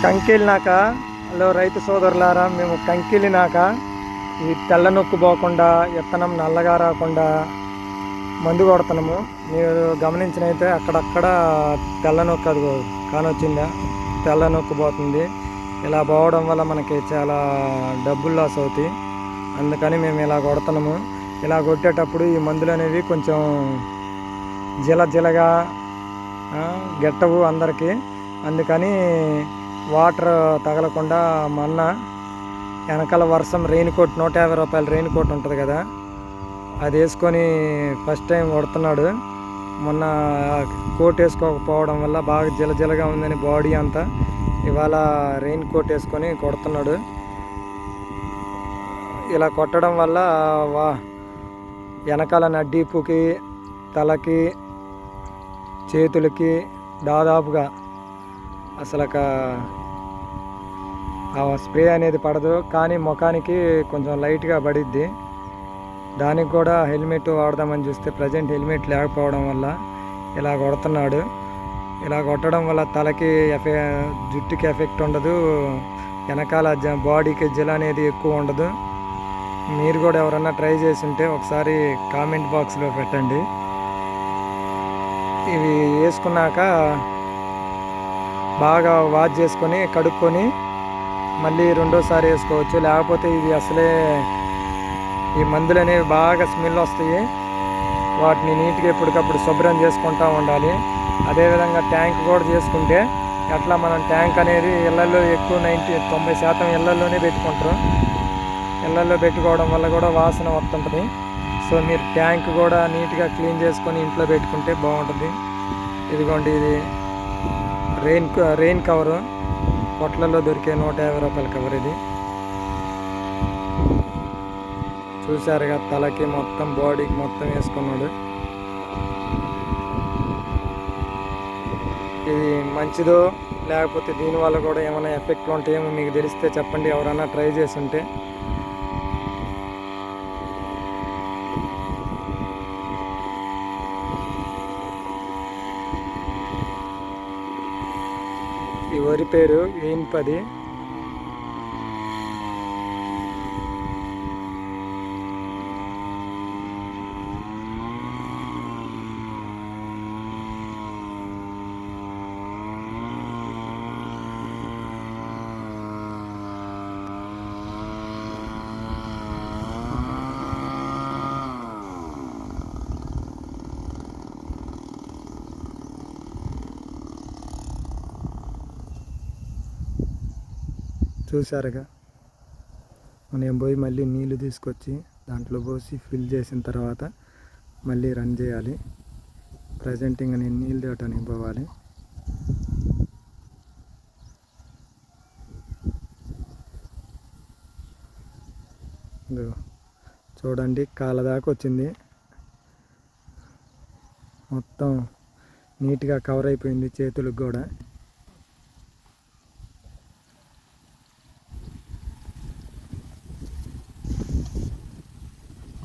కంకెళ్ళినాక hello రైతు సోదరులారా, మేము కంకెళ్ళినాక ఈ తెల్ల నొక్కు పోకుండా విత్తనం నల్లగా రాకుండా మందు కొడుతున్నాము. మీరు గమనించినైతే అక్కడక్కడ తెల్ల నొక్కు అది కానొచ్చిందా, తెల్ల నొక్కు పోతుంది. ఇలా పోవడం వల్ల మనకి చాలా డబ్బులు లాస్ అవుతాయి. అందుకని మేము ఇలా కొడుతున్నాము. ఇలా కొట్టేటప్పుడు ఈ మందులు అనేవి కొంచెం జిలగా గెట్టవు అందరికీ. అందుకని వాటర్ తగలకుండా మొన్న వెనకాల వర్షం రెయిన్ కోట్ 150 రూపాయల రెయిన్ కోట్ ఉంటుంది కదా, అది వేసుకొని ఫస్ట్ టైం కొడుతున్నాడు. మొన్న కోట్ వేసుకోకపోవడం వల్ల బాగా జిలగా ఉందని బాడీ అంతా ఇవాళ రెయిన్ కోట్ వేసుకొని కొడుతున్నాడు. ఇలా కొట్టడం వల్ల వెనకాల నడ్డీపుకి, తలకి, చేతులకి దాదాపుగా అసలు ఆ స్ప్రే అనేది పడదు. కానీ ముఖానికి కొంచెం లైట్గా పడిద్ది. దానికి కూడా హెల్మెట్ వాడదామని చూస్తే ప్రజెంట్ హెల్మెట్ లేకపోవడం వల్ల ఇలా కొడుతున్నాడు. ఇలా కొట్టడం వల్ల తలకి జుట్టుకి ఎఫెక్ట్ ఉండదు, వెనకాల బాడీకి జెల్ అనేది ఎక్కువ ఉండదు. మీరు కూడా ఎవరన్నా ట్రై చేసి ఉంటే ఒకసారి కామెంట్ బాక్స్లో పెట్టండి. ఇవి వేసుకున్నాక బాగా వాష్ చేసుకొని కడుక్కొని మళ్ళీ రెండోసారి వేసుకోవచ్చు. లేకపోతే ఇది అసలే ఈ మందులు అనేవి బాగా స్మెల్ వస్తాయి. వాటిని నీట్గా ఎప్పటికప్పుడు శుభ్రం చేసుకుంటూ ఉండాలి. అదేవిధంగా ట్యాంక్ కూడా చేసుకుంటే ఎట్లా మనం ట్యాంక్ అనేది ఇళ్లలో ఎక్కువ 90% ఇళ్లలోనే పెట్టుకుంటారు. ఇళ్లలో పెట్టుకోవడం వల్ల కూడా వాసన వస్తుంటుంది. సో మీరు ట్యాంక్ కూడా నీట్గా క్లీన్ చేసుకొని ఇంట్లో పెట్టుకుంటే బాగుంటుంది. ఇదిగోండి, ఇది రెయిన్ కవరు, పొట్లలో దొరికే 150 రూపాయల కవర్. ఇది చూసారుగా, తలకి మొత్తం బాడీకి మొత్తం వేసుకున్నాడు. ఇది మంచిదో లేకపోతే దీనివల్ల కూడా ఏమైనా ఎఫెక్ట్లు ఉంటాయేమో మీకు తెలిస్తే చెప్పండి, ఎవరైనా ట్రై చేసి ఉంటే. ఈ వరి పేరు ఈన్పది. చూసారుగా, మనం పోయి మళ్ళీ నీళ్ళు తీసుకొచ్చి దాంట్లో పోసి ఫిల్ చేసిన తర్వాత మళ్ళీ రన్ చేయాలి. ప్రజెంట్ ఇంకా నేను నీళ్ళు తేవటానికి పోవాలి. చూడండి, కాళ్ళ దాకా వచ్చింది, మొత్తం నీట్గా కవర్ అయిపోయింది చేతులకు కూడా.